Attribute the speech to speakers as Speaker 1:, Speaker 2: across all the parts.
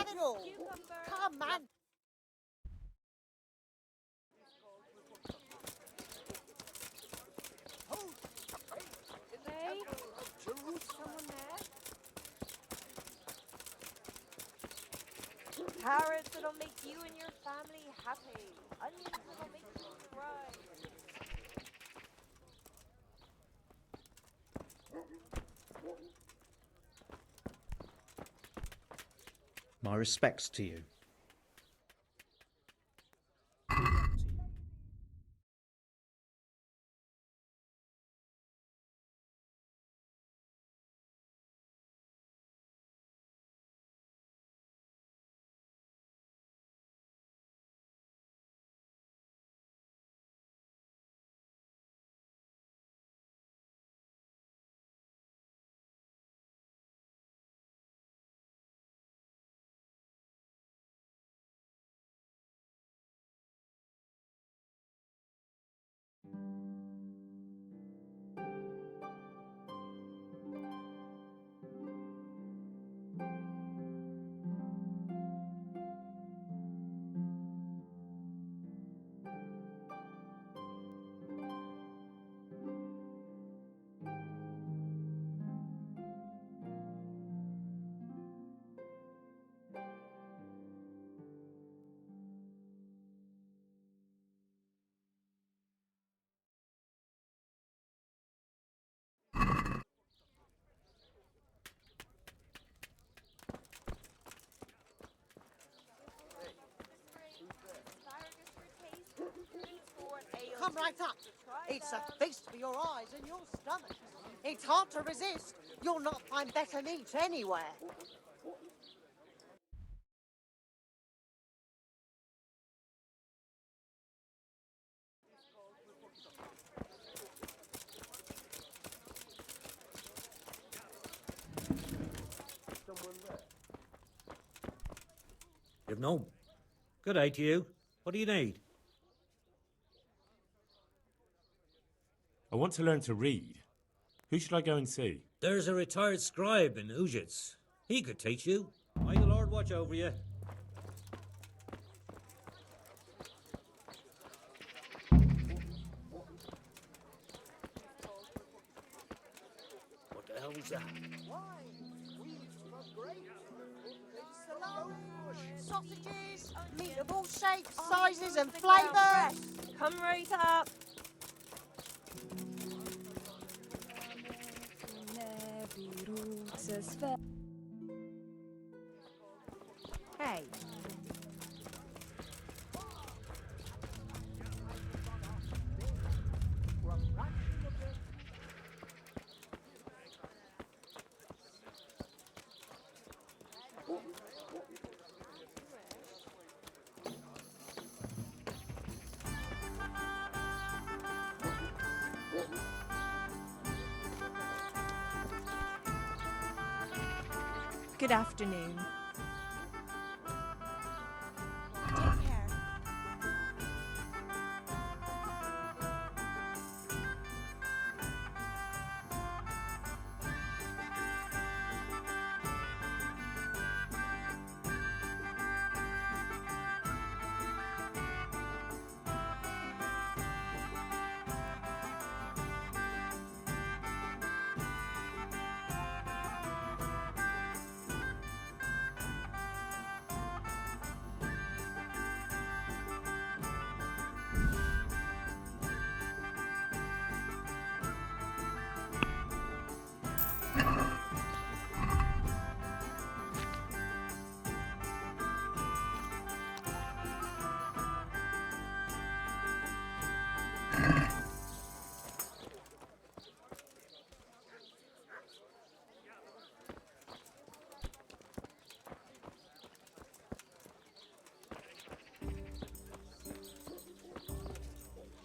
Speaker 1: have it all. Come, man.
Speaker 2: Hey, someone there? Carrots that'll make you and your family happy. Onions that'll make you cry.
Speaker 3: My respects to you.
Speaker 1: Come right up. It's a feast for your eyes and your stomach. It's hard to resist. You'll not find better meat anywhere.
Speaker 4: You've no. Good day to you. What do you need?
Speaker 5: I want to learn to read. Who should I go and see?
Speaker 4: There's a retired scribe in Ujits. He could teach you. May the Lord watch over you. What the hell was that?
Speaker 1: Sausages, meat of all shapes, sizes and flavours.
Speaker 2: Come right up. Hey. Good afternoon. Take care.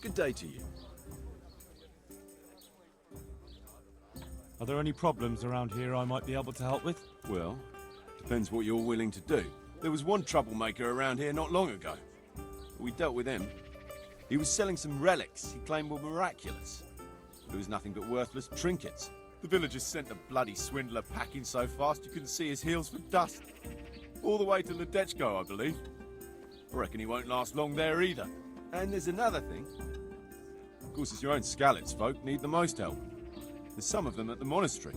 Speaker 6: Good day to you.
Speaker 5: Are there any problems around here I might be able to help with?
Speaker 6: Well, depends what you're willing to do. There was one troublemaker around here not long ago. We dealt with him. He was selling some relics he claimed were miraculous. It was nothing but worthless trinkets. The villagers sent the bloody swindler packing so fast you couldn't see his heels for dust. All the way to Ledechko, I believe. I reckon he won't last long there either. And there's another thing. Of course, it's your own Skalitz folk need the most help. There's some of them at the monastery.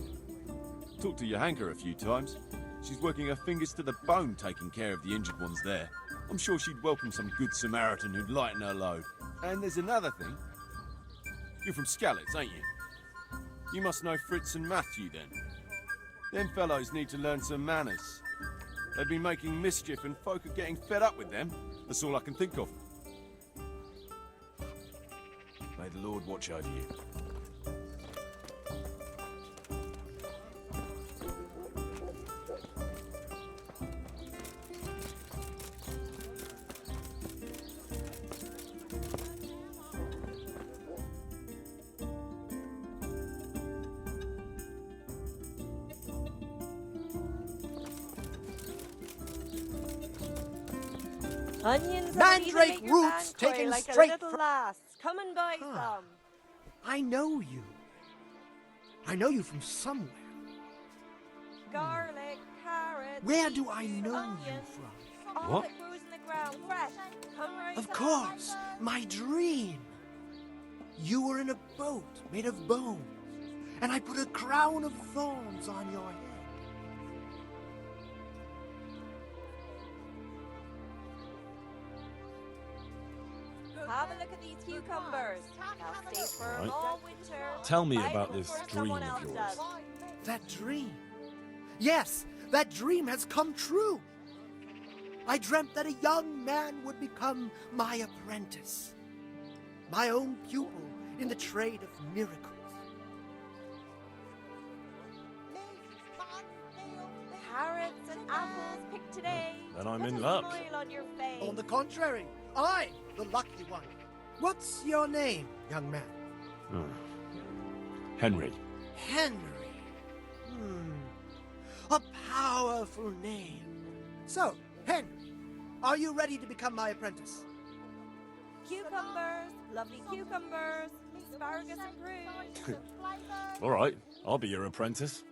Speaker 6: Talked to Johanka a few times. She's working her fingers to the bone taking care of the injured ones there. I'm sure she'd welcome some good Samaritan who'd lighten her load. And there's another thing. You're from Skalitz, ain't you? You must know Fritz and Matthew, then. Them fellows need to learn some manners. They've been making mischief and folk are getting fed up with them. That's all I can think of. May the Lord watch over you.
Speaker 2: Onions
Speaker 1: Mandrake roots taken
Speaker 2: like
Speaker 1: straight
Speaker 2: a little
Speaker 1: from...
Speaker 2: lass. Come and buy some.
Speaker 1: I know you. I know you from somewhere.
Speaker 2: Garlic, carrots.
Speaker 1: Where do I know you
Speaker 2: onions,
Speaker 1: from?
Speaker 2: all
Speaker 5: What?
Speaker 2: that grows in the ground, fresh. Come right
Speaker 1: Of
Speaker 2: up.
Speaker 1: course, my dream. You were in a boat made of bones, and I put a crown of thorns on your head.
Speaker 2: Have a look at these cucumbers. They'll stay firm
Speaker 5: Right.
Speaker 2: all winter.
Speaker 5: Tell me
Speaker 2: Buy
Speaker 5: about
Speaker 2: them
Speaker 5: this
Speaker 2: before
Speaker 5: dream
Speaker 2: someone
Speaker 5: of
Speaker 2: else
Speaker 5: yours.
Speaker 2: does.
Speaker 1: That dream. Yes, that dream has come true. I dreamt that a young man would become my apprentice, my own pupil in the trade of miracles.
Speaker 2: Carrots and apples picked today.
Speaker 5: Then I'm
Speaker 2: Put
Speaker 5: in
Speaker 2: a
Speaker 5: luck.
Speaker 2: smile on your face.
Speaker 1: On the contrary, I'm the lucky one. What's your name, young man?
Speaker 5: Henry.
Speaker 1: Henry. A powerful name. So, Henry, are you ready to become my apprentice?
Speaker 2: Cucumbers, lovely cucumbers, asparagus and prunes.
Speaker 5: All right, I'll be your apprentice.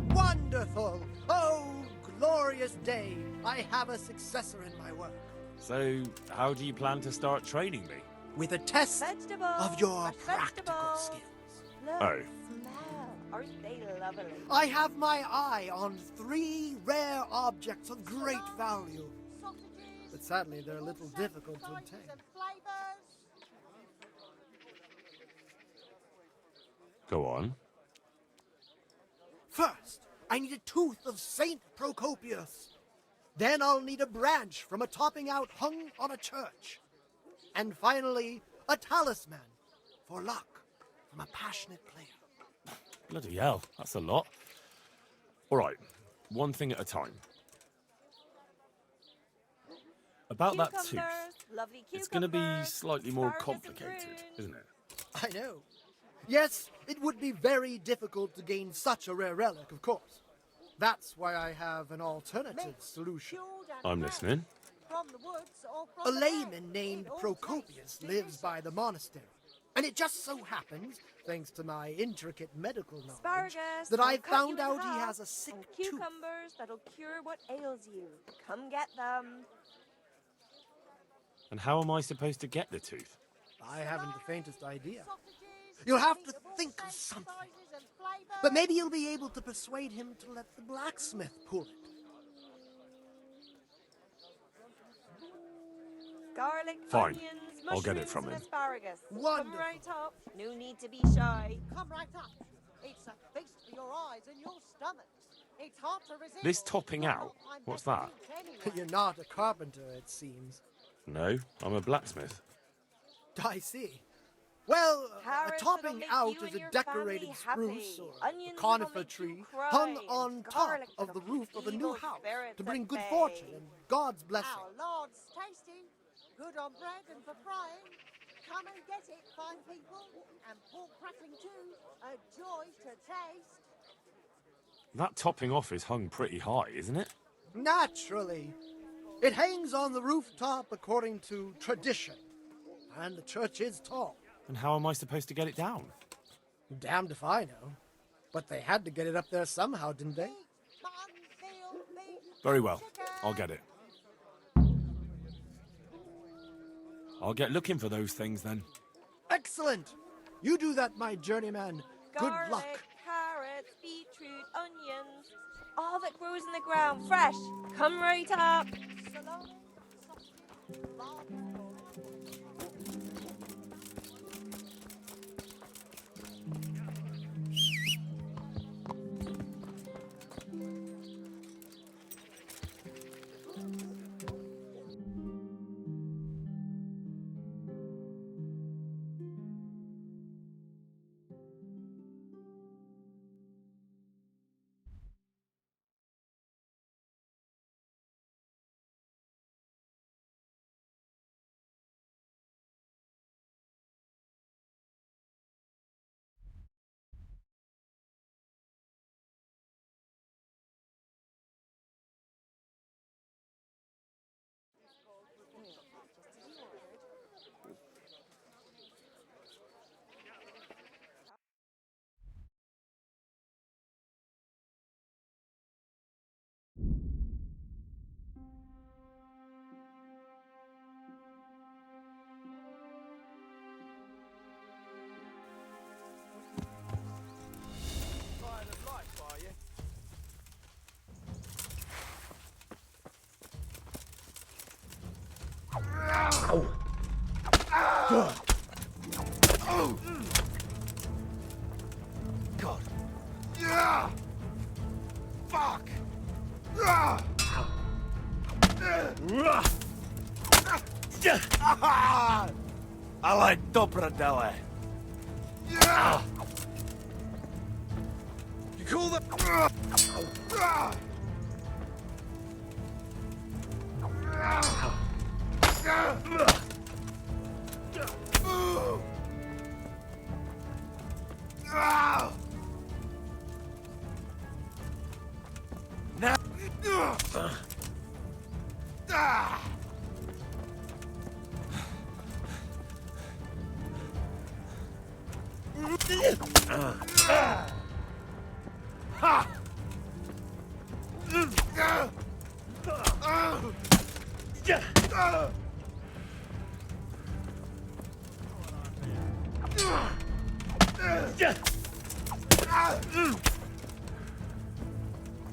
Speaker 1: Wonderful! Oh, glorious day! I have a successor in my work.
Speaker 5: So, how do you plan to start training me?
Speaker 1: With a test
Speaker 2: Vegetables,
Speaker 1: of your
Speaker 2: fresh
Speaker 1: practical
Speaker 2: vegetables.
Speaker 1: skills.
Speaker 2: Look,
Speaker 5: Oh.
Speaker 2: smell. Aren't they lovely?
Speaker 1: I have my eye on 3 rare objects of great value. But sadly, they're a little difficult to obtain.
Speaker 5: Go on.
Speaker 1: First, I need a tooth of Saint Procopius. Then I'll need a branch from a topping out hung on a church. And finally, a talisman for luck from a passionate player.
Speaker 5: Bloody hell, that's a lot. All right, one thing at a time. About that tooth.
Speaker 2: Cucumbers, lovely
Speaker 5: It's going to be
Speaker 2: cucumbers,
Speaker 5: slightly more
Speaker 2: asparagus and
Speaker 5: complicated,
Speaker 2: prunes.
Speaker 5: isn't it?
Speaker 1: I know. Yes, it would be very difficult to gain such a rare relic, of course. That's why I have an alternative solution.
Speaker 5: I'm listening.
Speaker 1: A layman named Procopius lives by the monastery. And it just so happens, thanks to my intricate medical knowledge,
Speaker 2: Asparagus,
Speaker 1: that I
Speaker 2: they'll cut
Speaker 1: found
Speaker 2: you in
Speaker 1: out he
Speaker 2: half,
Speaker 1: has a sick
Speaker 2: and
Speaker 1: tooth.
Speaker 2: cucumbers that'll cure what ails you. Come get them.
Speaker 5: And how am I supposed to get the tooth?
Speaker 1: I haven't the faintest idea. You'll have to think of something. But maybe you'll be able to persuade him to let the blacksmith pull it.
Speaker 2: Garlic,
Speaker 5: Fine.
Speaker 2: onions,
Speaker 5: I'll get it
Speaker 2: mushrooms
Speaker 5: from
Speaker 2: and
Speaker 5: him.
Speaker 2: asparagus.
Speaker 1: Wonderful.
Speaker 2: Come right up. No need to be shy.
Speaker 1: Come right up. It's a feast for your eyes and your stomach. It's hard to resist.
Speaker 5: This topping out, what's that?
Speaker 1: You're not a carpenter, it seems.
Speaker 5: No, I'm a blacksmith.
Speaker 1: I see. Well,
Speaker 2: Carrots
Speaker 1: a
Speaker 2: that'll
Speaker 1: topping
Speaker 2: make
Speaker 1: out
Speaker 2: you
Speaker 1: is
Speaker 2: and
Speaker 1: a
Speaker 2: your
Speaker 1: decorated
Speaker 2: family
Speaker 1: spruce
Speaker 2: happy.
Speaker 1: or
Speaker 2: Onions
Speaker 1: a
Speaker 2: that'll
Speaker 1: conifer
Speaker 2: make you
Speaker 1: tree
Speaker 2: cry.
Speaker 1: hung on top
Speaker 2: Garlic
Speaker 1: of the
Speaker 2: that'll
Speaker 1: roof
Speaker 2: keep
Speaker 1: of a new
Speaker 2: evil
Speaker 1: house
Speaker 2: spirits
Speaker 1: to bring
Speaker 2: at
Speaker 1: good
Speaker 2: bay.
Speaker 1: fortune and God's blessing.
Speaker 7: Our Lord's tasty, good on bread and for frying. Come and get it, fine people, and pork crackling too, a joy to taste.
Speaker 5: That topping off is hung pretty high, isn't it?
Speaker 1: Naturally. It hangs on the rooftop according to tradition. And the church is tall.
Speaker 5: And how am I supposed to get it down?
Speaker 1: Damned if I know. But they had to get it up there somehow, didn't they?
Speaker 7: Beef, mutton, veal, beef,
Speaker 5: Very well. I'll get it. I'll get looking for those things then.
Speaker 1: Excellent! You do that, my journeyman. Good
Speaker 2: Garlic,
Speaker 1: luck.
Speaker 2: carrots, beetroot, onions. All that grows in the ground, fresh. Come right up.
Speaker 7: Salami, sausage, barbecue.
Speaker 6: God. Yeah! Fuck! Ah! Ale do prdele. Yeah! You call that?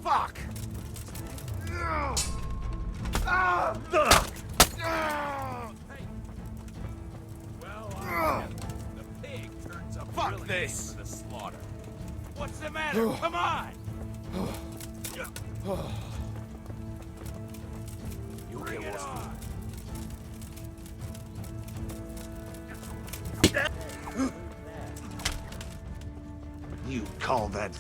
Speaker 6: Fuck!
Speaker 8: The pig turns up
Speaker 6: Fuck
Speaker 8: really
Speaker 6: this.
Speaker 8: late for the slaughter. What's the matter? Come on! Bring it on!
Speaker 6: You call that?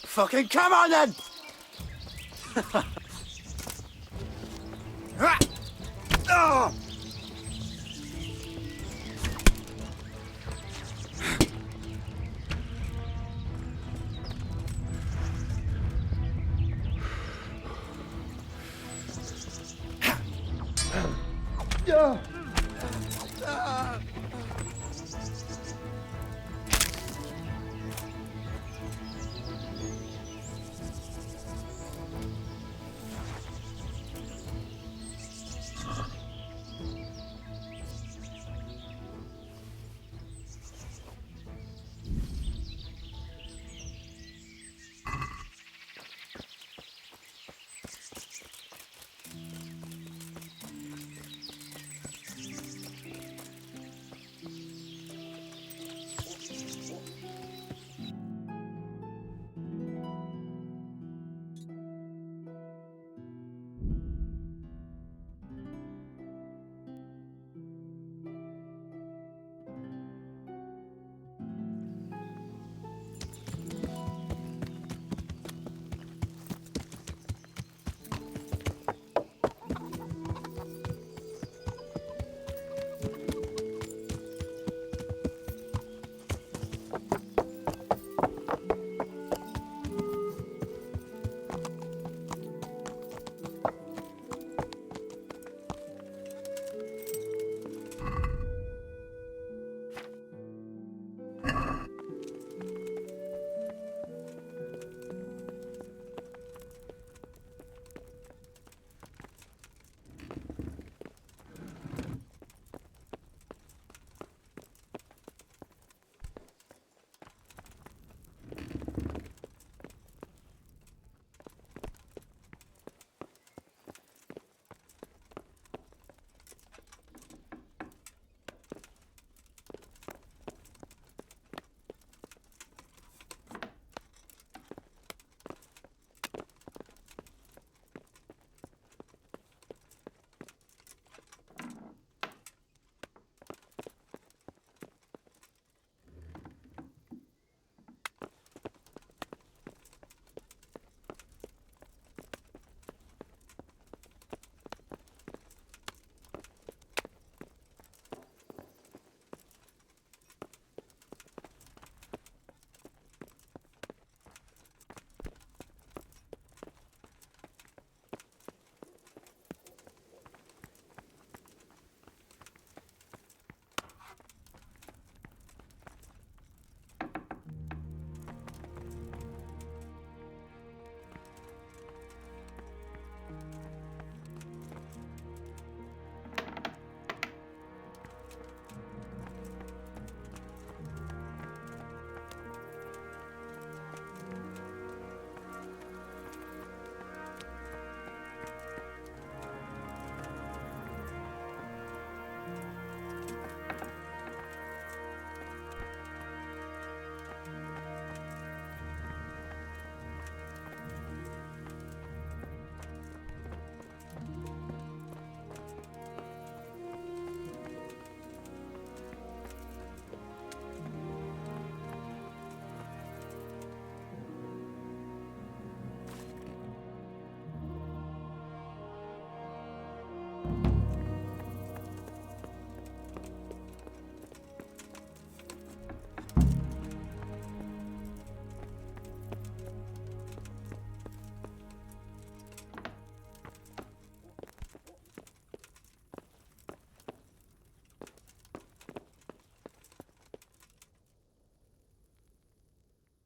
Speaker 1: Fucking come on then! Oh!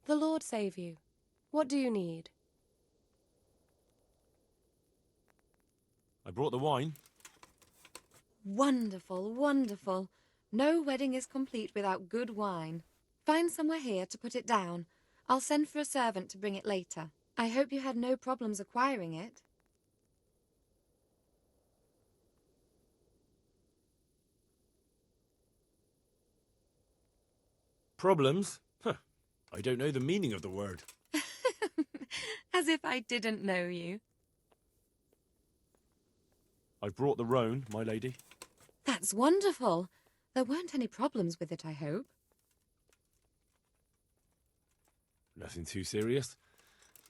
Speaker 9: The Lord save you. What do you need?
Speaker 5: I brought the wine.
Speaker 9: Wonderful, wonderful. No wedding is complete without good wine. Find somewhere here to put it down. I'll send for a servant to bring it later. I hope you had no problems acquiring it.
Speaker 5: Problems? Huh. I don't know the meaning of the word.
Speaker 9: As if I didn't know you.
Speaker 5: I've brought the roan, my lady.
Speaker 9: That's wonderful. There weren't any problems with it, I hope.
Speaker 5: Nothing too serious.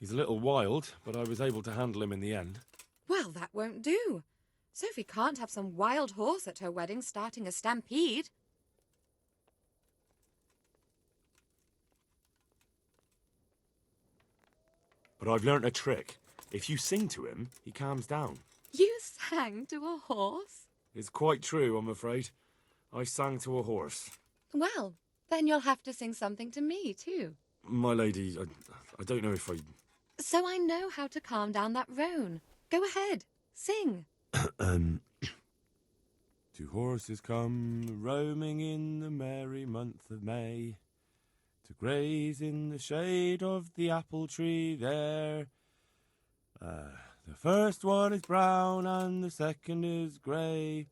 Speaker 5: He's a little wild, but I was able to handle him in the end.
Speaker 9: Well, that won't do. Sophie can't have some wild horse at her wedding starting a stampede.
Speaker 5: But I've learnt a trick. If you sing to him, he calms down.
Speaker 9: You sang to a horse?
Speaker 5: It's quite true, I'm afraid. I sang to a horse.
Speaker 9: Well, then you'll have to sing something to me, too.
Speaker 5: My lady, I don't know if I...
Speaker 9: So I know how to calm down that roan. Go ahead, sing.
Speaker 5: Two horses come roaming in the merry month of May to graze in the shade of the apple tree there. The first one is brown and the second is grey.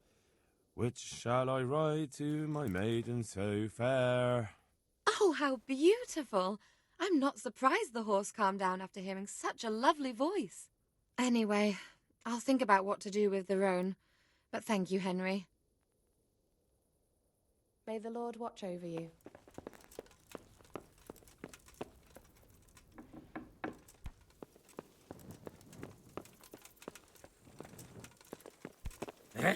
Speaker 5: Which shall I ride to, my maiden so fair?
Speaker 9: Oh, how beautiful. I'm not surprised the horse calmed down after hearing such a lovely voice. Anyway, I'll think about what to do with the roan. But thank you, Henry. May the Lord watch over you.
Speaker 4: Huh?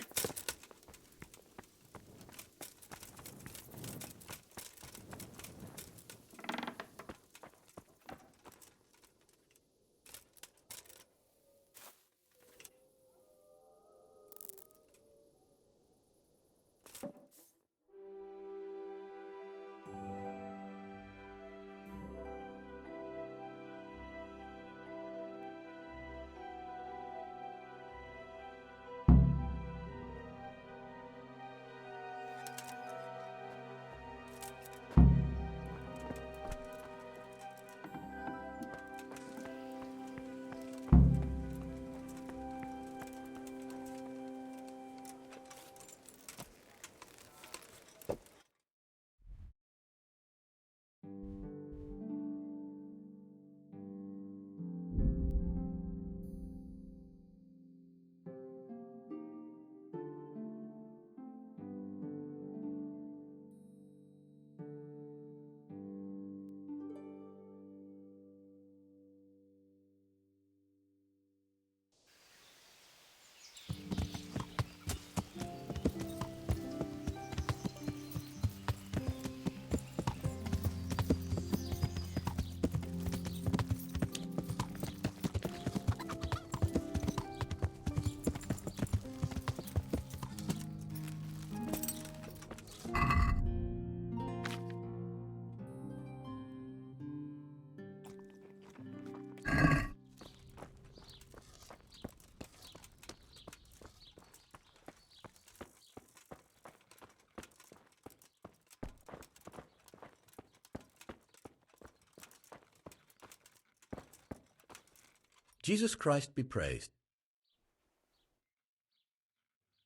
Speaker 10: Jesus Christ be praised.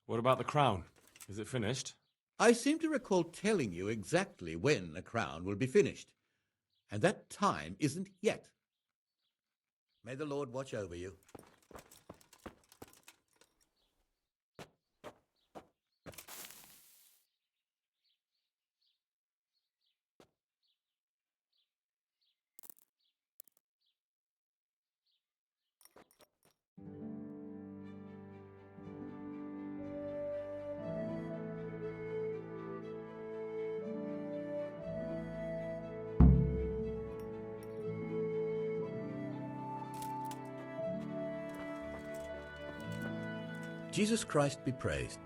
Speaker 5: What about the crown? Is it finished?
Speaker 10: I seem to recall telling you exactly when the crown will be finished, and that time isn't yet. May the Lord watch over you. Jesus Christ be praised.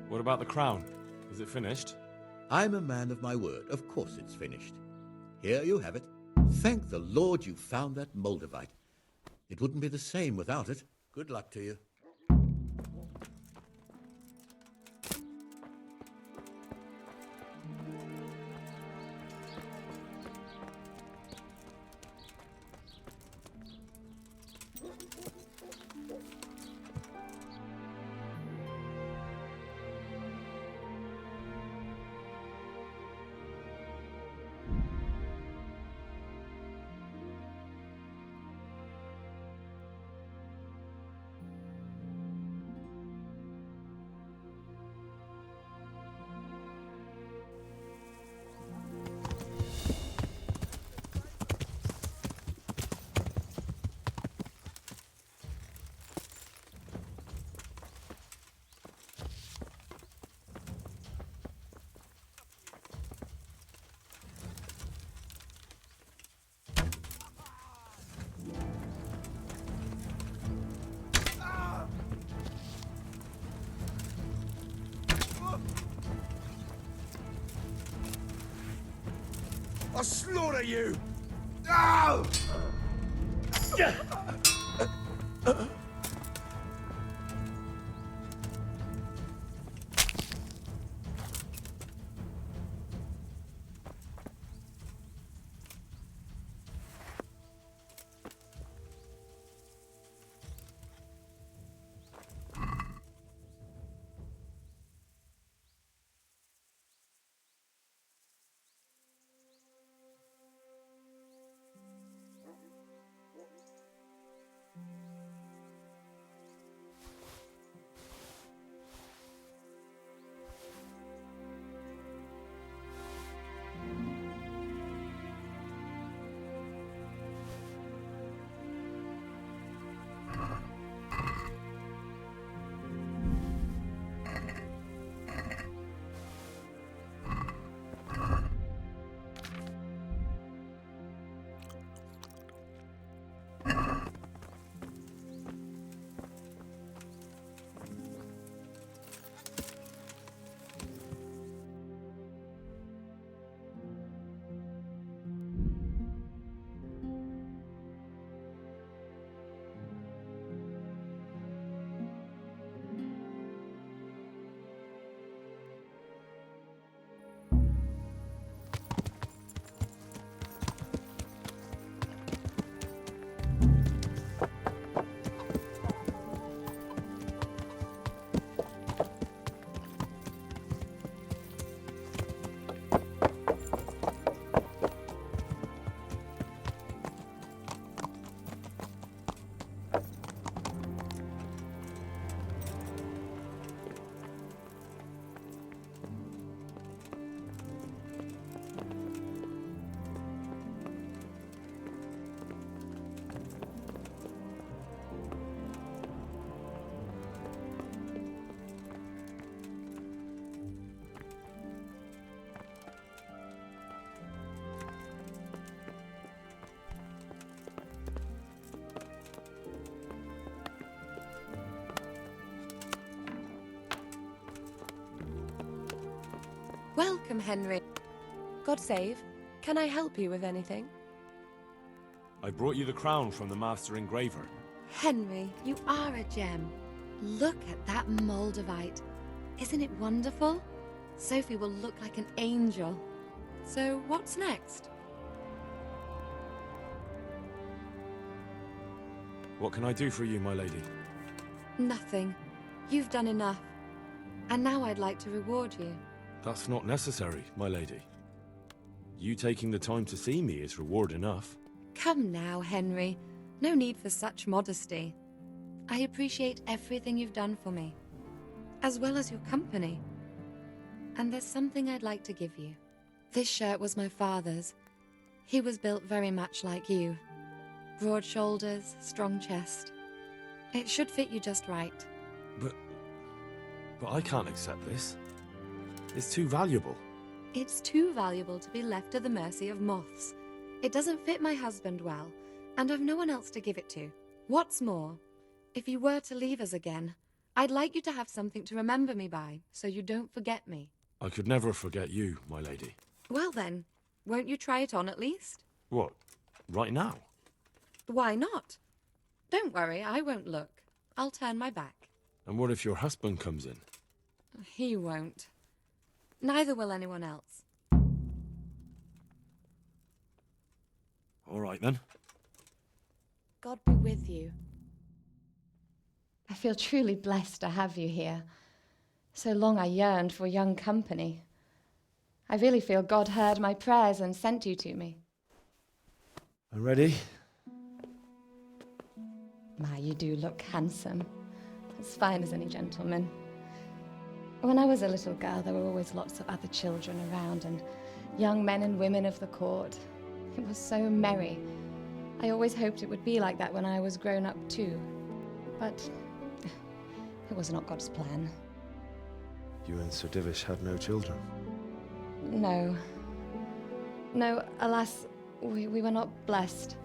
Speaker 5: What about the crown? Is it finished?
Speaker 10: I'm a man of my word. Of course it's finished. Here you have it. Thank the Lord you found that Moldavite. It wouldn't be the same without it. Good luck to you.
Speaker 8: I'll slaughter you! Ow!
Speaker 11: Welcome, Henry. God save. Can I help you with anything?
Speaker 5: I brought you the crown from the master engraver.
Speaker 9: Henry, you are a gem. Look at that Moldavite. Isn't it wonderful? Sophie will look like an angel. So what's next?
Speaker 5: What can I do for you, my lady?
Speaker 9: Nothing. You've done enough. And now I'd like to reward you.
Speaker 5: That's not necessary, my lady. You taking the time to see me is reward enough.
Speaker 9: Come now, Henry. No need for such modesty. I appreciate everything you've done for me, as well as your company. And there's something I'd like to give you. This shirt was my father's. He was built very much like you. Broad shoulders, strong chest. It should fit you just right.
Speaker 5: But I can't accept this. It's too valuable.
Speaker 9: It's too valuable to be left to the mercy of moths. It doesn't fit my husband well, and I've no one else to give it to. What's more, if you were to leave us again, I'd like you to have something to remember me by, so you don't forget me.
Speaker 5: I could never forget you, my lady.
Speaker 9: Well then, won't you try it on at least?
Speaker 5: What? Right now?
Speaker 9: Why not? Don't worry, I won't look. I'll turn my back.
Speaker 5: And what if your husband comes in?
Speaker 9: He won't. Neither will anyone else.
Speaker 5: All right, then.
Speaker 9: God be with you. I feel truly blessed to have you here. So long I yearned for young company. I really feel God heard my prayers and sent you to me.
Speaker 5: I'm ready.
Speaker 9: My, you do look handsome. As fine as any gentleman. When I was a little girl, there were always lots of other children around and young men and women of the court. It was so merry. I always hoped it would be like that when I was grown up too. But it was not God's plan.
Speaker 12: You and Sir Divish had no children?
Speaker 9: No. No, alas, we were not blessed.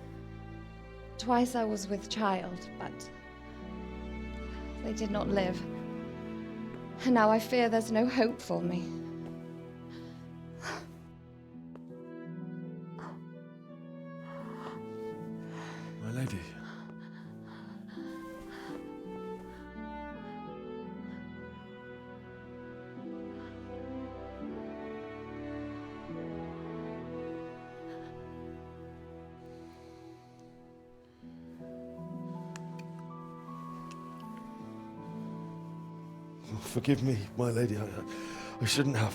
Speaker 9: Twice I was with child, but they did not live. And now I fear there's no hope for me.
Speaker 12: lady. Forgive me, my lady. I shouldn't have.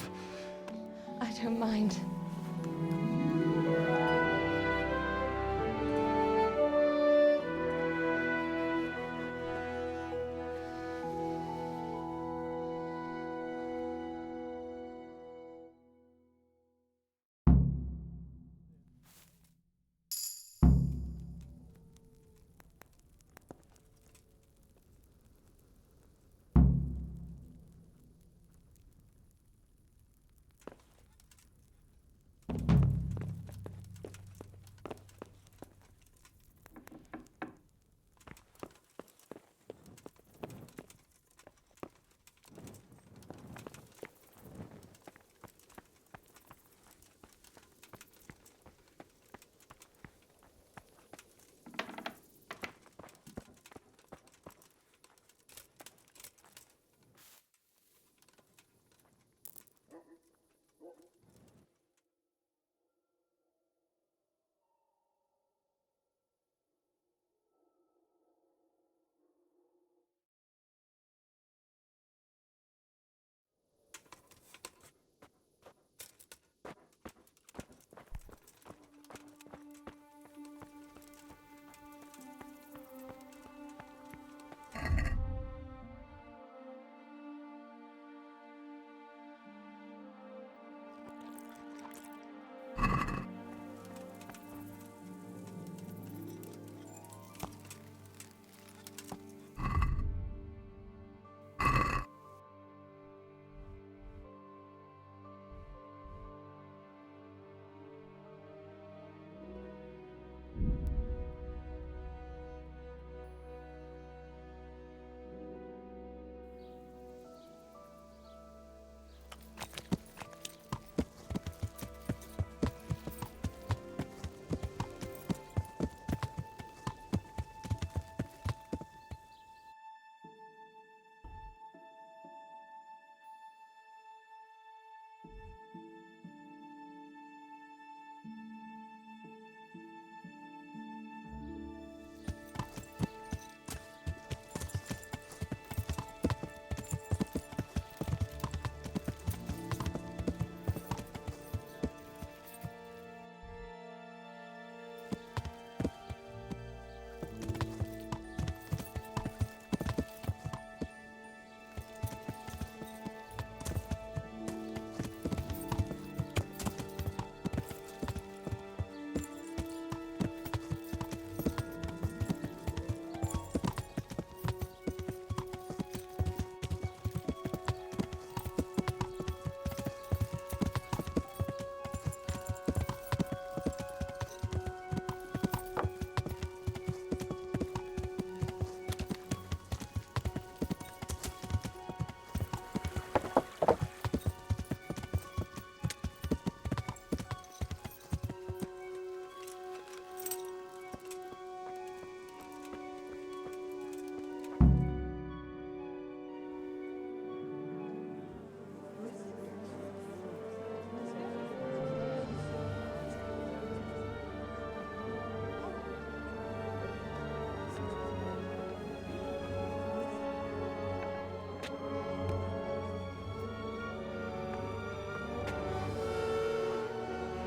Speaker 11: I don't mind.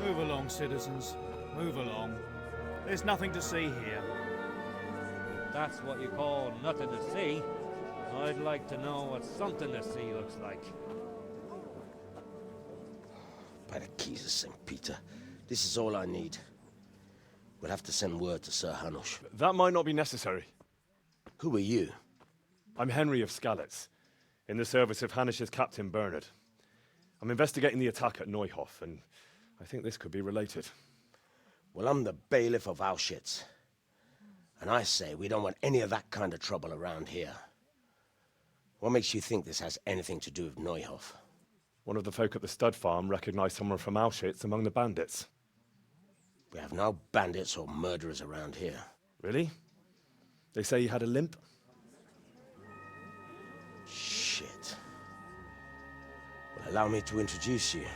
Speaker 13: Move along, citizens. Move along. There's nothing to see here.
Speaker 4: That's what you call nothing to see. I'd like to know what something to see looks like.
Speaker 14: By the keys of St. Peter, this is all I need. We'll have to send word to Sir Hanush.
Speaker 12: That might not be necessary.
Speaker 14: Who are you?
Speaker 12: I'm Henry of Skalitz, in the service of Hanush's Captain Bernard. I'm investigating the attack at Neuhof, and I think this could be related.
Speaker 14: Well, I'm the bailiff of Auschwitz. And I say we don't want any of that kind of trouble around here. What makes you think this has anything to do with Neuhof?
Speaker 12: One of the folk at the stud farm recognized someone from Auschwitz among the bandits.
Speaker 14: We have no bandits or murderers around here.
Speaker 12: Really? They say he had a limp?
Speaker 14: Shit. Well, allow me to introduce you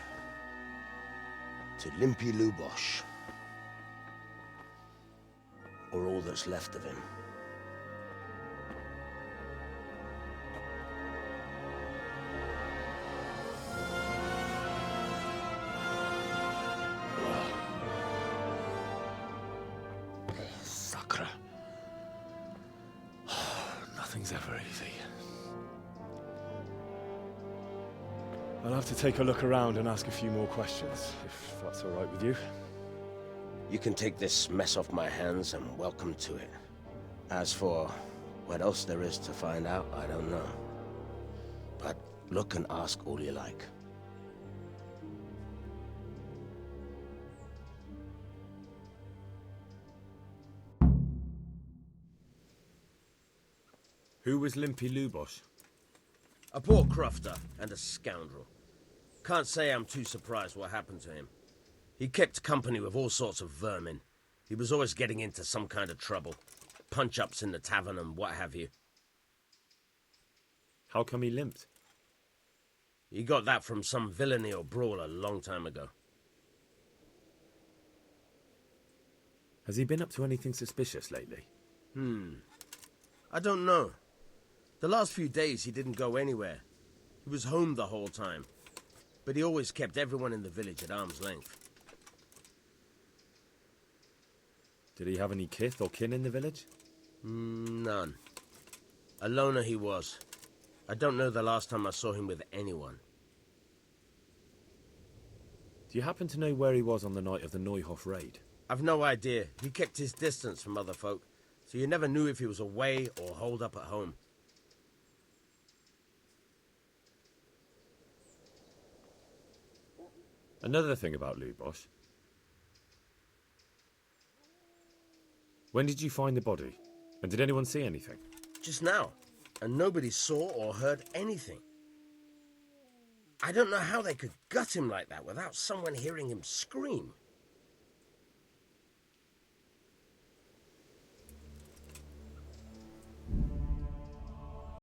Speaker 14: to Limpy Lubosh. Or all that's left of him.
Speaker 12: Sakra. Nothing's ever easy. I'll have to take a look around and ask a few more questions, if that's all right with you.
Speaker 14: You can take this mess off my hands and welcome to it. As for what else there is to find out, I don't know. But look and ask all you like.
Speaker 12: Who was Limpy Lubosh?
Speaker 14: A poor crofter and a scoundrel. Can't say I'm too surprised what happened to him. He kept company with all sorts of vermin. He was always getting into some kind of trouble. Punch-ups in the tavern and what have you.
Speaker 12: How come he limped?
Speaker 14: He got that from some villainy or brawl a long time ago.
Speaker 12: Has he been up to anything suspicious lately?
Speaker 14: I don't know. The last few days he didn't go anywhere. He was home the whole time. But he always kept everyone in the village at arm's length.
Speaker 12: Did he have any kith or kin in the village?
Speaker 14: None. A loner he was. I don't know the last time I saw him with anyone.
Speaker 12: Do you happen to know where he was on the night of the Neuhof raid?
Speaker 14: I've no idea. He kept his distance from other folk, so you never knew if he was away or holed up at home.
Speaker 12: Another thing about Lubosh. When did you find the body? And did anyone see anything?
Speaker 14: Just now. And nobody saw or heard anything. I don't know how they could gut him like that without someone hearing him scream.